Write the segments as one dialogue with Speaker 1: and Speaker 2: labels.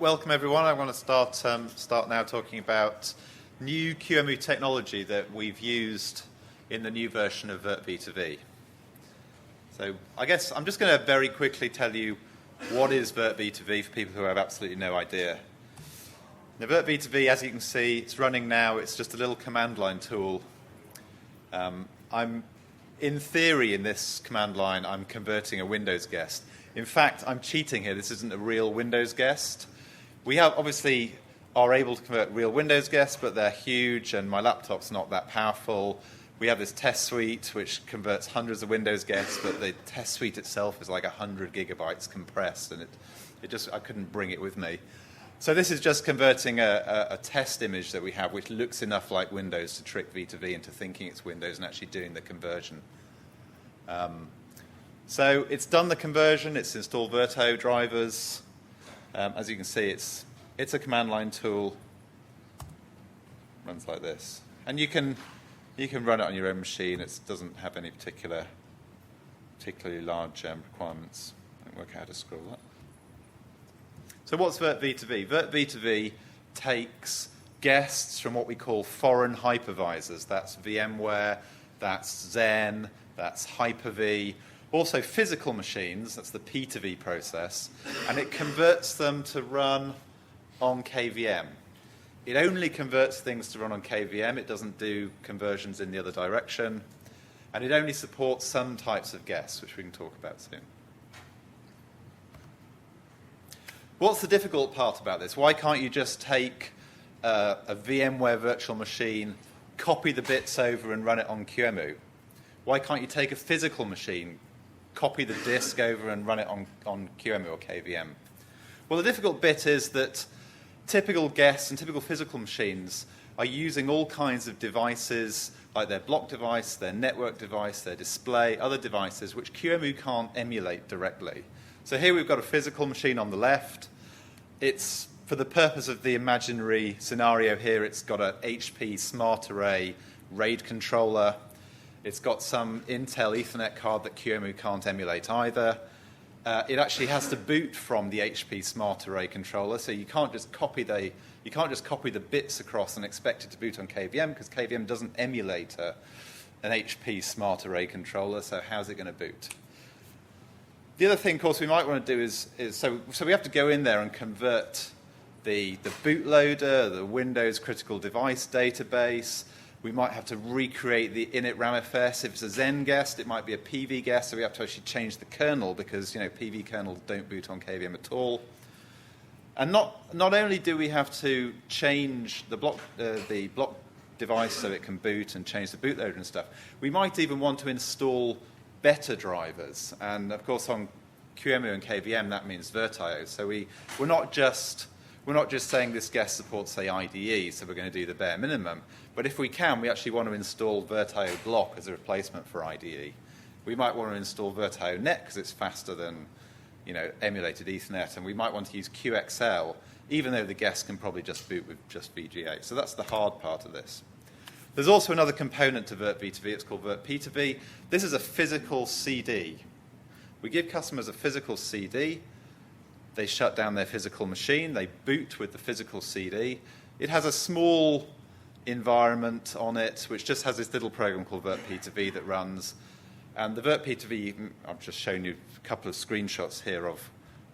Speaker 1: welcome everyone. I want to start now talking about new QEMU technology that we've used in the new version of virt-v2v. So I guess I'm just going to very quickly tell you what is virt-v2v for people who have absolutely no idea. Now, virt-v2v, as you can see, it's running now. It's just a little command line tool. In theory, in this command line, I'm converting a Windows guest. In fact, I'm cheating here. This isn't a real Windows guest. We obviously are able to convert real Windows guests, but they're huge, and my laptop's not that powerful. We have this test suite, which converts hundreds of Windows guests, but the test suite itself is like 100 gigabytes compressed, and I couldn't bring it with me. So this is just converting a test image that we have, which looks enough like Windows to trick v2v into thinking it's Windows and actually doing the conversion. So it's done the conversion. It's installed virto drivers. As you can see, it's a command line tool. Runs like this, and you can run it on your own machine. It doesn't have any particularly large requirements. I don't work out how to scroll that. So what's virt-v2v? Virt-v2v takes guests from what we call foreign hypervisors. That's VMware, that's Xen, that's Hyper-V. Also physical machines, that's the P2V process, and it converts them to run on KVM. It only converts things to run on KVM. It doesn't do conversions in the other direction, and it only supports some types of guests, which we can talk about soon. What's the difficult part about this? Why can't you just take a VMware virtual machine, copy the bits over and run it on QEMU? Why can't you take a physical machine, copy the disk over and run it on QEMU or KVM? Well, the difficult bit is that typical guests and typical physical machines are using all kinds of devices, like their block device, their network device, their display, other devices, which QEMU can't emulate directly. So here we've got a physical machine on the left. It's, for the purpose of the imaginary scenario here, it's got an HP Smart Array RAID controller. It's got some Intel Ethernet card that QEMU can't emulate either. It actually has to boot from the HP Smart Array controller, so you can't just copy the bits across and expect it to boot on KVM, because KVM doesn't emulate an HP Smart Array controller. So how's it going to boot? The other thing, of course, we might want to do is so we have to go in there and convert the bootloader, the Windows Critical Device database. We might have to recreate the init ramfs. If it's a Xen guest, it might be a PV guest, so we have to actually change the kernel, because PV kernels don't boot on KVM at all. And not only do we have to change the block device so it can boot and change the bootloader and stuff, we might even want to install better drivers. And of course, on QEMU and KVM, that means virt-io. So we're not just saying this guest supports, say, IDE, so we're going to do the bare minimum. But if we can, we actually want to install virt-io block as a replacement for IDE. We might want to install virt-io net because it's faster than emulated Ethernet, and we might want to use QXL, even though the guest can probably just boot with just VGA. So that's the hard part of this. There's also another component to virt-v2v. It's called virt-p2v. This is a physical CD. We give customers a physical CD. They shut down their physical machine. They boot with the physical CD. It has a small environment on it, which just has this little program called virt-p2v that runs. And the virt-p2v, I've just shown you a couple of screenshots here of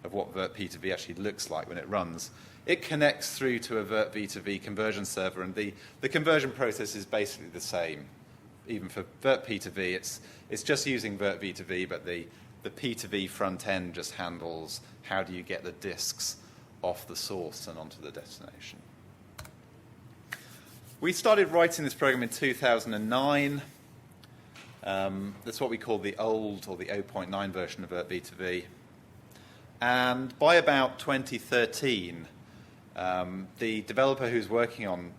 Speaker 1: what virt-p2v actually looks like when it runs. It connects through to a virt-v2v conversion server, and the conversion process is basically the same. Even for virt-p2v, it's just using virt-v2v, but the P2V front end just handles how do you get the disks off the source and onto the destination. We started writing this program in 2009. That's what we call the old, or the 0.9 version of virt-v2v. And by about 2013, the developer who's working on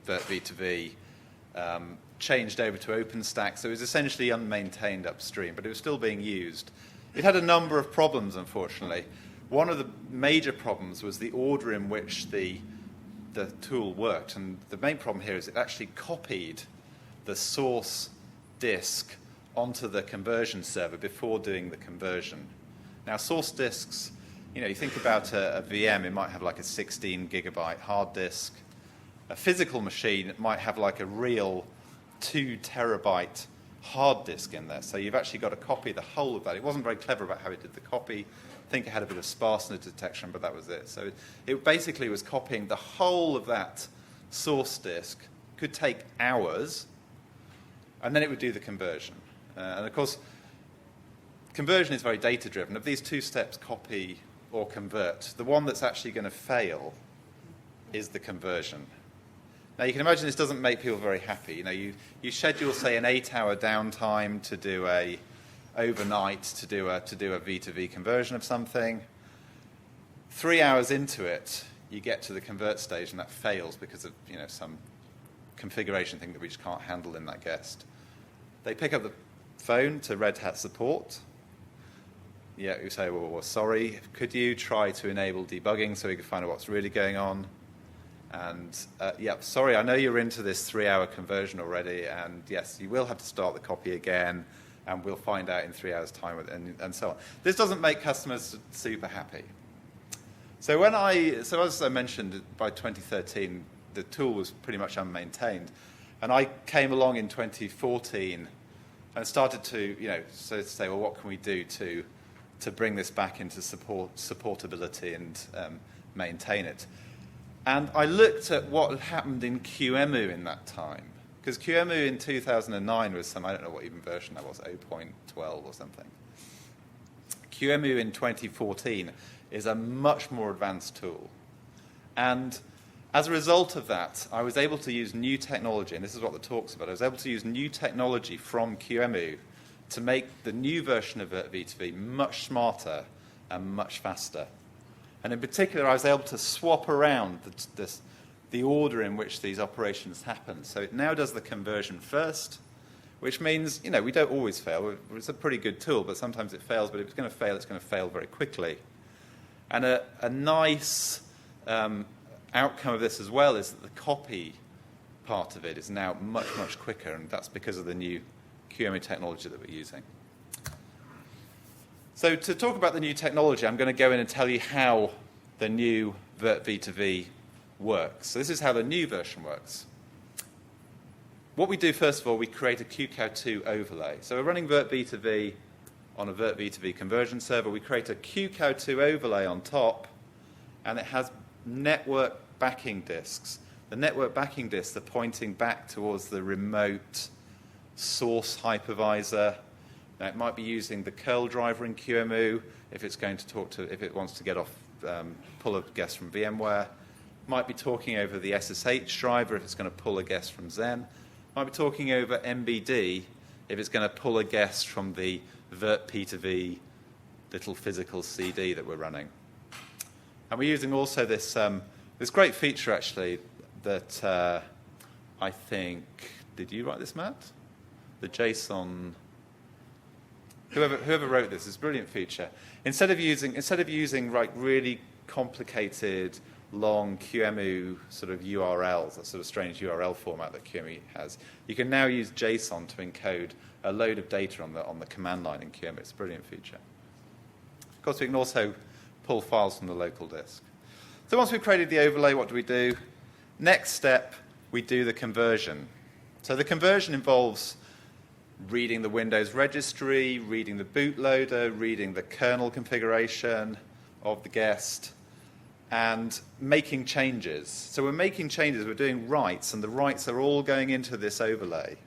Speaker 1: virt-v2v changed over to OpenStack, so it was essentially unmaintained upstream, but it was still being used. It had a number of problems, unfortunately. One of the major problems was the order in which the tool worked, and the main problem here is it actually copied the source disk onto the conversion server before doing the conversion. Now, source disks You think about a VM, it might have like a 16 gigabyte hard disk. A physical machine might have like a real 2 terabyte hard disk in there. So you've actually got to copy the whole of that. It wasn't very clever about how it did the copy. I think it had a bit of sparseness detection, but that was it. So it basically was copying the whole of that source disk. Could take hours, and then it would do the conversion. And of course, conversion is very data-driven. Of these 2 steps, copy or convert, the one that's actually going to fail is the conversion. Now, you can imagine this doesn't make people very happy. You schedule, say, an 8-hour downtime to do a overnight to do a v2v conversion of something. 3 hours into it, you get to the convert stage, and that fails because of some configuration thing that we just can't handle in that guest. They pick up the phone to Red Hat support. Yeah, you say, well, sorry, could you try to enable debugging so we can find out what's really going on? And, sorry, I know you're into this 3-hour conversion already, and yes, you will have to start the copy again, and we'll find out in 3 hours' time, and so on. This doesn't make customers super happy. So as I mentioned, by 2013, the tool was pretty much unmaintained. And I came along in 2014 and started to, say, well, what can we do to bring this back into supportability and maintain it? And I looked at what had happened in QEMU in that time. Because QEMU in 2009 was I don't know what even version that was, 0.12 or something. QEMU in 2014 is a much more advanced tool. And as a result of that, I was able to use new technology, and this is what the talk's about. I was able to use new technology from QEMU to make the new version of virt-v2v much smarter and much faster. And in particular, I was able to swap around the order in which these operations happen. So it now does the conversion first, which means, we don't always fail. It's a pretty good tool, but sometimes it fails. But if it's going to fail very quickly. And a nice outcome of this as well is that the copy part of it is now much, much quicker, and that's because of the new QEMU technology that we're using. So to talk about the new technology, I'm going to go in and tell you how the new virt-v2v works. So this is how the new version works. What we do, first of all, we create a QCOW2 overlay. So we're running virt-v2v on a virt-v2v conversion server. We create a QCOW2 overlay on top, and it has network backing disks. The network backing disks are pointing back towards the remote source hypervisor. Now, it might be using the curl driver in QEMU if it's going to if it wants to get off, pull a guest from VMware. Might be talking over the SSH driver if it's going to pull a guest from Xen. Might be talking over MBD if it's going to pull a guest from the virt-p2v little physical CD that we're running. And we're using also this great feature, actually, that I think, did you write this, Matt? The JSON, whoever wrote this, is a brilliant feature. Instead of using like really complicated, long QEMU sort of URLs, that sort of strange URL format that QEMU has, you can now use JSON to encode a load of data on the command line in QEMU. It's a brilliant feature. Of course, we can also pull files from the local disk. So once we've created the overlay, what do we do? Next step, we do the conversion. So the conversion involves reading the Windows registry, reading the bootloader, reading the kernel configuration of the guest, and making changes. So we're making changes, we're doing writes, and the writes are all going into this overlay.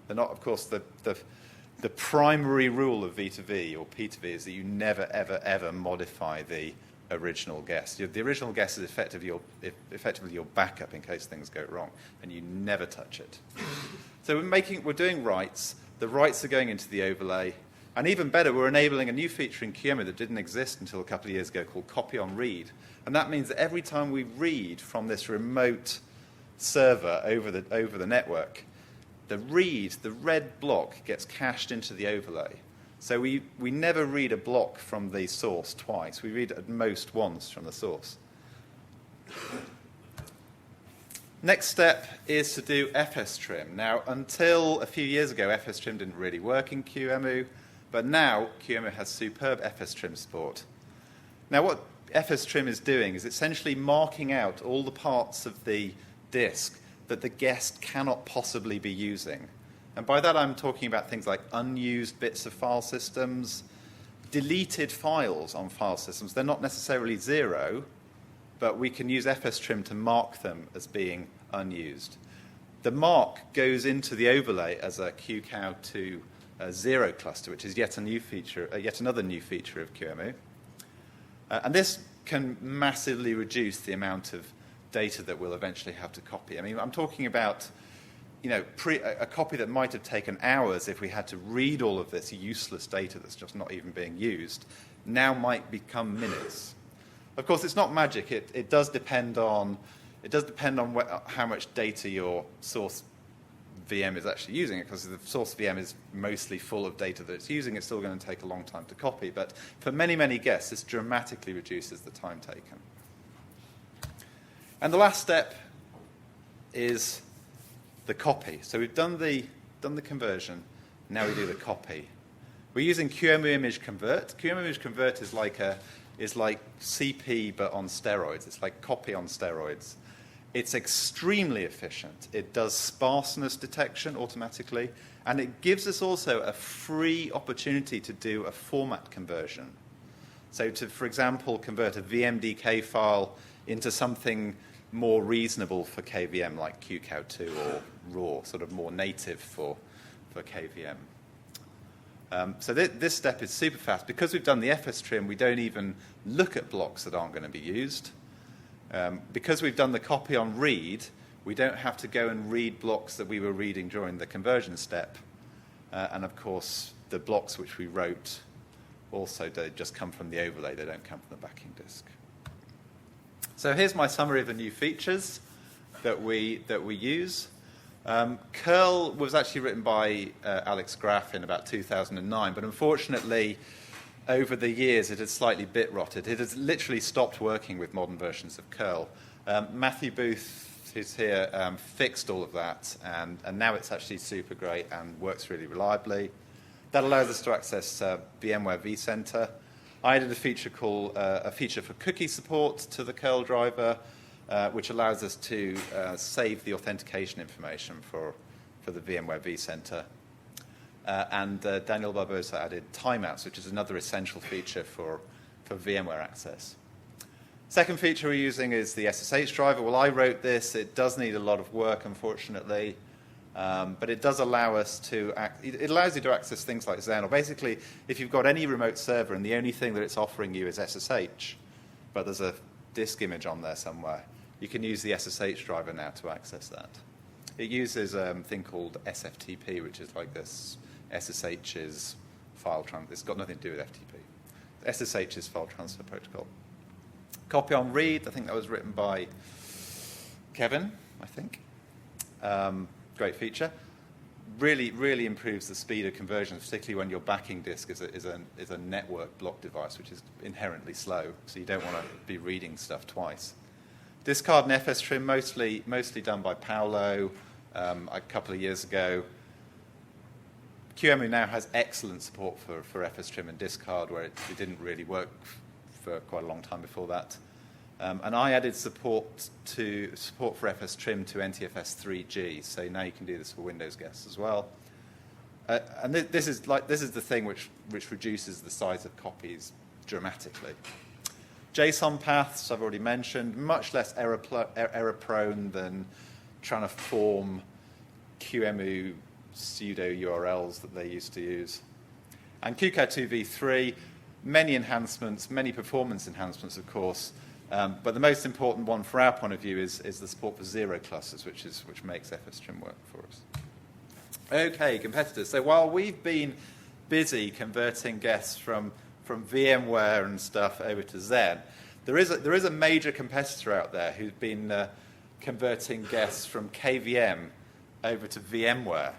Speaker 1: They're not, of course, the primary rule of v2v or p2v is that you never, ever, ever modify the original guest. The original guest is effectively your backup in case things go wrong, and you never touch it. So we're doing writes. The writes are going into the overlay, and even better, we're enabling a new feature in QEMU that didn't exist until a couple of years ago called copy on read, and that means that every time we read from this remote server over the network, the red block gets cached into the overlay. So we never read a block from the source twice. We read at most once from the source. Next step is to do fstrim. Now, until a few years ago, fstrim didn't really work in QEMU, but now QEMU has superb fstrim support. Now, what fstrim is doing is essentially marking out all the parts of the disk that the guest cannot possibly be using. And by that, I'm talking about things like unused bits of file systems, deleted files on file systems. They're not necessarily 0, but we can use fstrim to mark them as being unused. The mark goes into the overlay as a qcow2 cluster, which is yet another new feature of QEMU. And this can massively reduce the amount of data that we'll eventually have to copy. I mean, I'm talking about a copy that might have taken hours if we had to read all of this useless data that's just not even being used, now might become minutes. Of course, it's not magic. It does depend on how much data your source VM is actually using, because if the source VM is mostly full of data that it's using, it's still going to take a long time to copy. But for many, many guests, this dramatically reduces the time taken. And the last step is the copy. So we've done the conversion. Now we do the copy. We're using qemu-image-convert. Qemu-image-convert is like CP but on steroids. It's like copy on steroids. It's extremely efficient. It does sparseness detection automatically, and it gives us also a free opportunity to do a format conversion. So to, for example, convert a VMDK file into something more reasonable for KVM, like qcow2 or RAW, sort of more native for KVM. So this step is super fast. Because we've done the fstrim, we don't even look at blocks that aren't going to be used. Because we've done the copy on read, we don't have to go and read blocks that we were reading during the conversion step. And of course, the blocks which we wrote also just come from the overlay. They don't come from the backing disk. So here's my summary of the new features that we use. Curl was actually written by Alex Graf in about 2009, but unfortunately, over the years, it has slightly bit-rotted. It has literally stopped working with modern versions of curl. Matthew Booth, who's here, fixed all of that, and now it's actually super great and works really reliably. That allows us to access VMware vCenter. I added a feature for cookie support to the curl driver, which allows us to save the authentication information for the VMware vCenter. And Daniel Barbosa added timeouts, which is another essential feature for VMware access. Second feature we're using is the SSH driver. Well, I wrote this. It does need a lot of work, unfortunately. But it does allow us it allows you to access things like Xen. Or basically, if you've got any remote server and the only thing that it's offering you is SSH, but there's a disk image on there somewhere, you can use the SSH driver now to access that. It uses a thing called SFTP, which is like this SSH's file transfer. It's got nothing to do with FTP. SSH's file transfer protocol. Copy on read, I think that was written by Kevin, I think. Great feature. Really, really improves the speed of conversions, particularly when your backing disk is a network block device, which is inherently slow, so you don't want to be reading stuff twice. Discard and fstrim, mostly done by Paolo a couple of years ago. QEMU now has excellent support for fstrim and discard, where it didn't really work for quite a long time before that. And I added support for fstrim to NTFS 3G, so now you can do this for Windows guests as well. And this is the thing which reduces the size of copies dramatically. JSON paths, I've already mentioned, much less error-prone than trying to form QEMU pseudo URLs that they used to use. And qcow2v3, many enhancements, many performance enhancements, of course. But the most important one for our point of view is the support for zero clusters, which makes fstrim work for us. Okay, competitors. So while we've been busy converting guests from VMware and stuff over to Xen, there is a major competitor out there who's been converting guests from KVM over to VMware.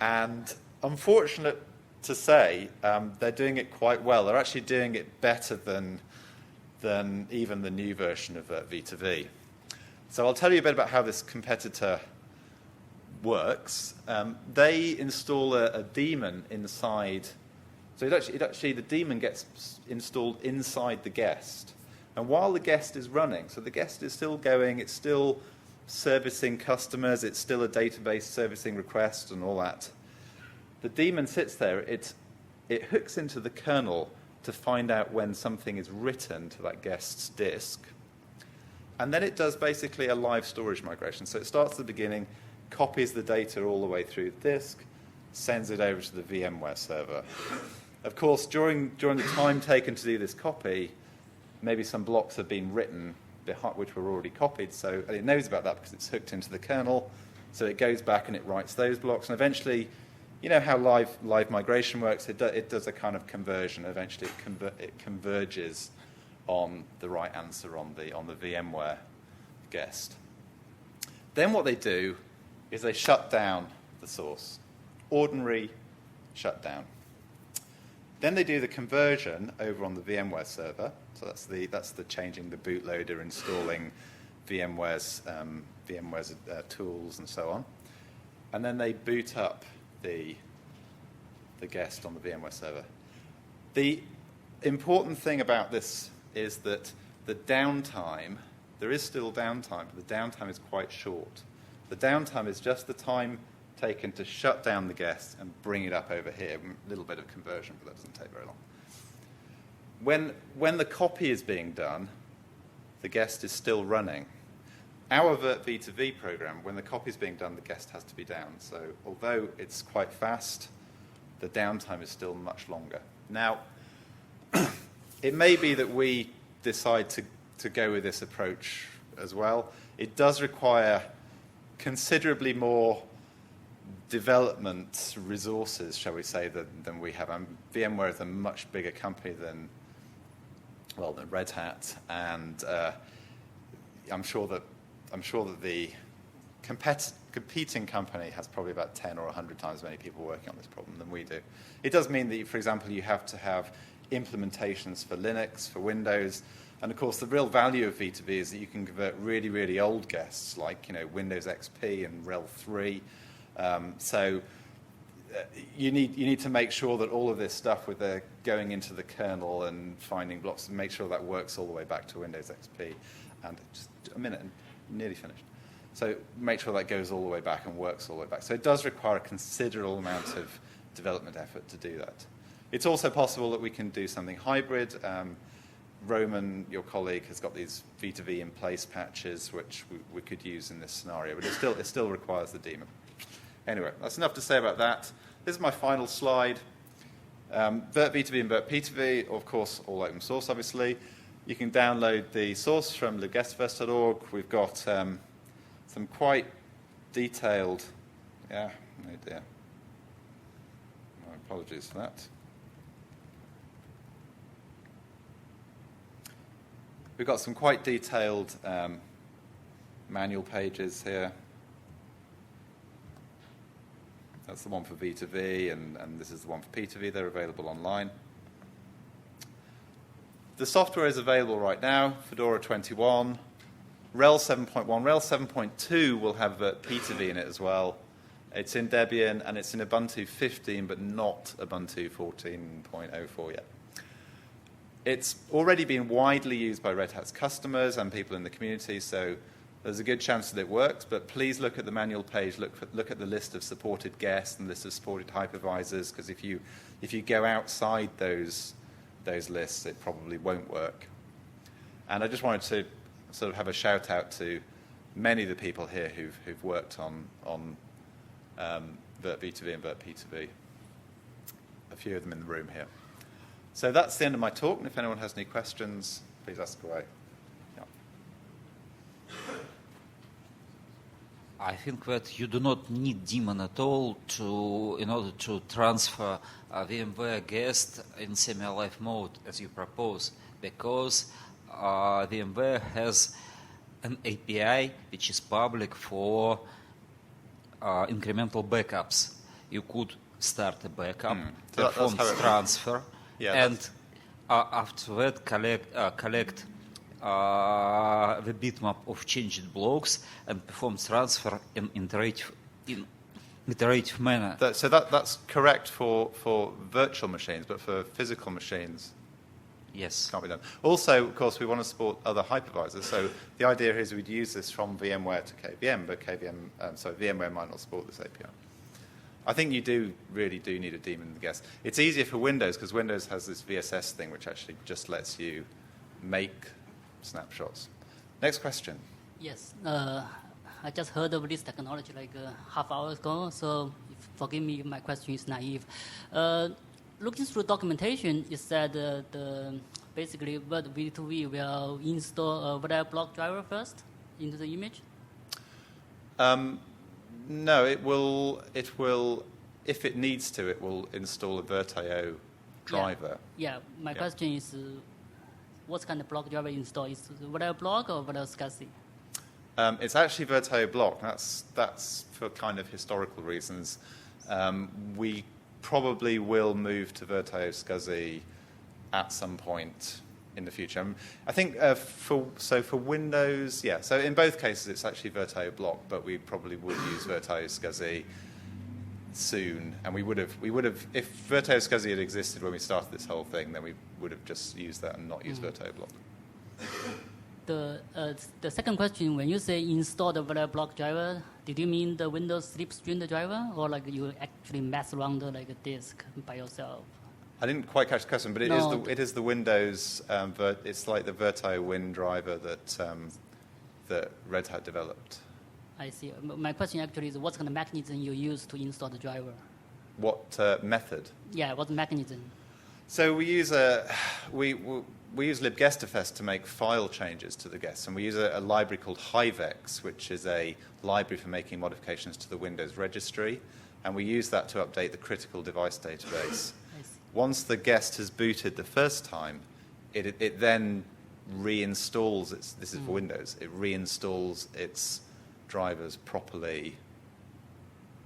Speaker 1: And unfortunate to say, they're doing it quite well. They're actually doing it better than even the new version of virt-v2v. So I'll tell you a bit about how this competitor works. They install a daemon inside So the daemon gets installed inside the guest. And while the guest is running, so the guest is still going, it's still servicing customers, it's still a database servicing requests and all that. The daemon sits there, it hooks into the kernel to find out when something is written to that guest's disk. And then it does basically a live storage migration. So it starts at the beginning, copies the data all the way through the disk, sends it over to the VMware server. Of course, during the time taken to do this copy, maybe some blocks have been written which were already copied, so and it knows about that because it's hooked into the kernel. So it goes back and it writes those blocks, and eventually, you know how live migration works. It does a kind of conversion. Eventually, it converges on the right answer on the VMware guest. Then what they do is they shut down the source, ordinary shutdown. Then they do the conversion over on the VMware server. So that's the changing the bootloader, installing VMware's tools and so on. And then they boot up the guest on the VMware server. The important thing about this is that the downtime, there is still downtime, but the downtime is quite short. The downtime is just the time taken to shut down the guest and bring it up over here. A little bit of conversion, but that doesn't take very long. When the copy is being done, the guest is still running. Our virt-v2v program, when the copy is being done, the guest has to be down. So although it's quite fast, the downtime is still much longer. Now, it may be that we decide to go with this approach as well. It does require considerably more development resources, shall we say, than we have. VMware is a much bigger company than Red Hat, and I'm sure that the competing company has probably about 10 or 100 times as many people working on this problem than we do. It does mean that, for example, you have to have implementations for Linux, for Windows, and of course the real value of v2v is that you can convert really, really old guests like Windows XP and RHEV 3. So you need to make sure that all of this stuff with the going into the kernel and finding blocks, and make sure that works all the way back to Windows XP. And just a minute, and nearly finished. So make sure that goes all the way back and works all the way back. So it does require a considerable amount of development effort to do that. It's also possible that we can do something hybrid. Roman, your colleague, has got these v2v in place patches, which we could use in this scenario, but it still requires the daemon. Anyway, that's enough to say about that. This is my final slide. virt-v2v and virt-p2v, of course, all open source, obviously. You can download the source from libguestfs.org. We've got some quite detailed... Yeah, oh dear. My apologies for that. We've got some quite detailed manual pages here. That's the one for v2v, and this is the one for p2v. They're available online. The software is available right now, Fedora 21, RHEL 7.1. RHEL 7.2 will have p2v in it as well. It's in Debian, and it's in Ubuntu 15, but not Ubuntu 14.04 yet. It's already been widely used by Red Hat's customers and people in the community, so there's a good chance that it works, but please look at the manual page, look at the list of supported guests and list of supported hypervisors, because if you go outside those lists, it probably won't work. And I just wanted to sort of have a shout out to many of the people here who've worked on virt-v2v and virt-p2v. A few of them in the room here. So that's the end of my talk, and if anyone has any questions, please ask away. Yeah.
Speaker 2: I think that you do not need daemon at all in order to transfer a VMware guest in semi-live mode, as you propose, because VMware has an API which is public for incremental backups. You could start a backup, perform transfer, and after that collect the bitmap of changed blocks and perform transfer in iterative manner.
Speaker 1: So that's correct for virtual machines, but for physical machines,
Speaker 2: Yes.
Speaker 1: can't be done. Also, of course, we want to support other hypervisors. So the idea is we'd use this from VMware to KVM, but VMware might not support this API. I think you really do need a daemon in the guest. It's easier for Windows because Windows has this VSS thing which actually just lets you make snapshots. Next question.
Speaker 3: Yes, I just heard of this technology like half hour ago, so forgive me if my question is naive. Looking through documentation, it said basically virt-v2v will install a virtual block driver first into the image?
Speaker 1: No, it will, if it needs to, it will install a virt-io driver.
Speaker 3: Yeah, my question is, what kind of block driver install? Is it virtual block or virtual SCSI?
Speaker 1: It's actually virt-io block. That's for kind of historical reasons. We probably will move to virt-io SCSI at some point in the future. I think for Windows, yeah. So in both cases, it's actually virt-io block, but we probably would use virt-io SCSI soon. And we would have if virt-io SCSI had existed when we started this whole thing, then we would have just used that and not used virt-io block.
Speaker 3: The second question, when you say install the virtual block driver, did you mean the Windows slipstream the driver, or like you actually mess around like a disk by yourself?
Speaker 1: I didn't quite catch the question, but it is the Windows. It's like the virt-io Win driver that Red Hat developed.
Speaker 3: I see. My question actually is, what kind of mechanism you use to install the driver?
Speaker 1: What method?
Speaker 3: Yeah, what mechanism?
Speaker 1: So we use we use libguestfs to make file changes to the guests, and we use a library called HiveX, which is a library for making modifications to the Windows registry, and we use that to update the critical device database. Once the guest has booted the first time, it then reinstalls its. This is for Windows. It reinstalls its drivers properly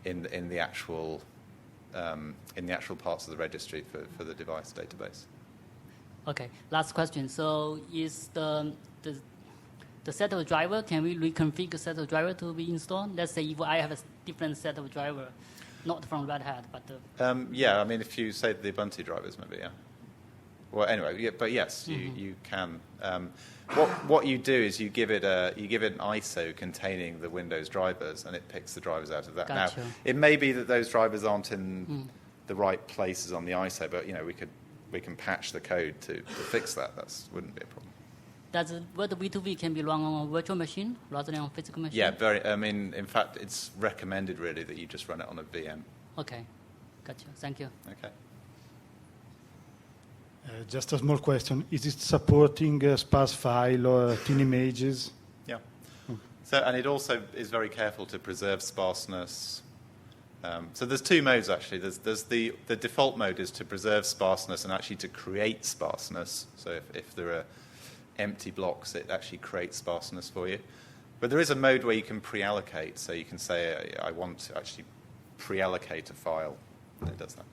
Speaker 1: in the actual parts of the registry for the device database.
Speaker 3: Okay, last question. So is the set of driver, can we reconfigure set of driver to be installed? Let's say if I have a different set of driver, not from Red Hat, but...
Speaker 1: yeah, I mean, if you say the Ubuntu drivers, maybe, yeah. Well, anyway, yeah, but yes, you can. What you do is you give it an ISO containing the Windows drivers, and it picks the drivers out of that.
Speaker 3: Gotcha.
Speaker 1: Now, it may be that those drivers aren't in the right places on the ISO, but we can patch the code to fix that. That wouldn't be a problem.
Speaker 3: Does virt-v2v can be run on a virtual machine rather than on a physical machine?
Speaker 1: Yeah, in fact, it's recommended really that you just run it on a VM.
Speaker 3: Okay, gotcha. Thank you.
Speaker 1: Okay.
Speaker 4: Just a small question. Is it supporting sparse file or thin images?
Speaker 1: Yeah. So, and it also is very careful to preserve sparseness. So there's two modes actually. There's the default mode is to preserve sparseness and actually to create sparseness. So if there are empty blocks, it actually creates sparseness for you. But there is a mode where you can pre-allocate. So you can say, I want to actually pre-allocate a file, and it does that.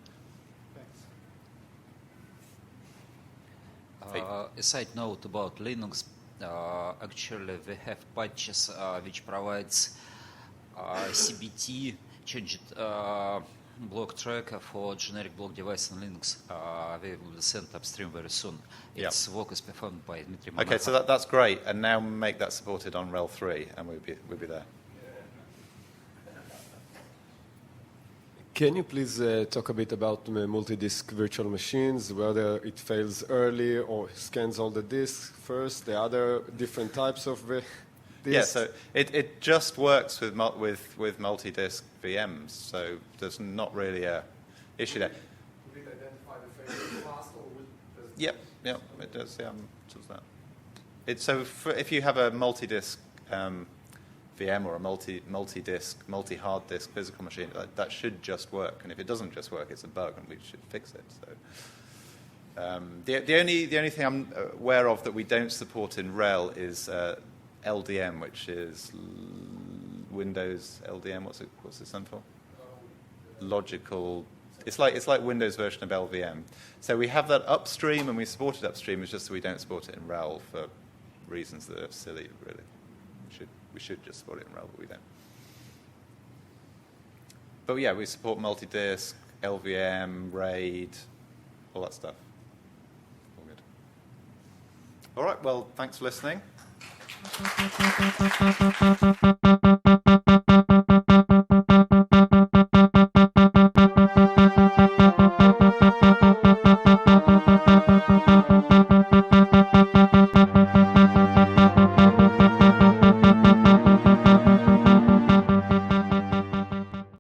Speaker 2: A side note about Linux. Actually, we have patches which provides CBT changed block tracker for generic block device in Linux. We will send upstream very soon. Its work is performed by Dmitry Monarov.
Speaker 1: Okay, so that's great. And now make that supported on RHEV 3, and we'll be there.
Speaker 5: Can you please talk a bit about multi-disk virtual machines, whether it fails early or scans all the disks first, the other different types of disks?
Speaker 1: Yeah, so it just works with multi-disk VMs, so there's not really a issue there.
Speaker 5: Will it identify the failure fast or will it...
Speaker 1: Yep, it does. Yeah, it does that. If you have a multi-disk VM or a multi-disk, multi-hard disk physical machine, that should just work. And if it doesn't just work, it's a bug, and we should fix it. So the only thing I'm aware of that we don't support in RHEL is LDM, which is Windows LDM. What's it stand for? Logical. It's like Windows version of LVM. So we have that upstream, and we support it upstream. It's just that we don't support it in RHEL for reasons that are silly, really. We should just support it in RHEL, but we don't. But yeah, we support multi-disk, LVM, RAID, all that stuff. All good. All right, well, thanks for listening.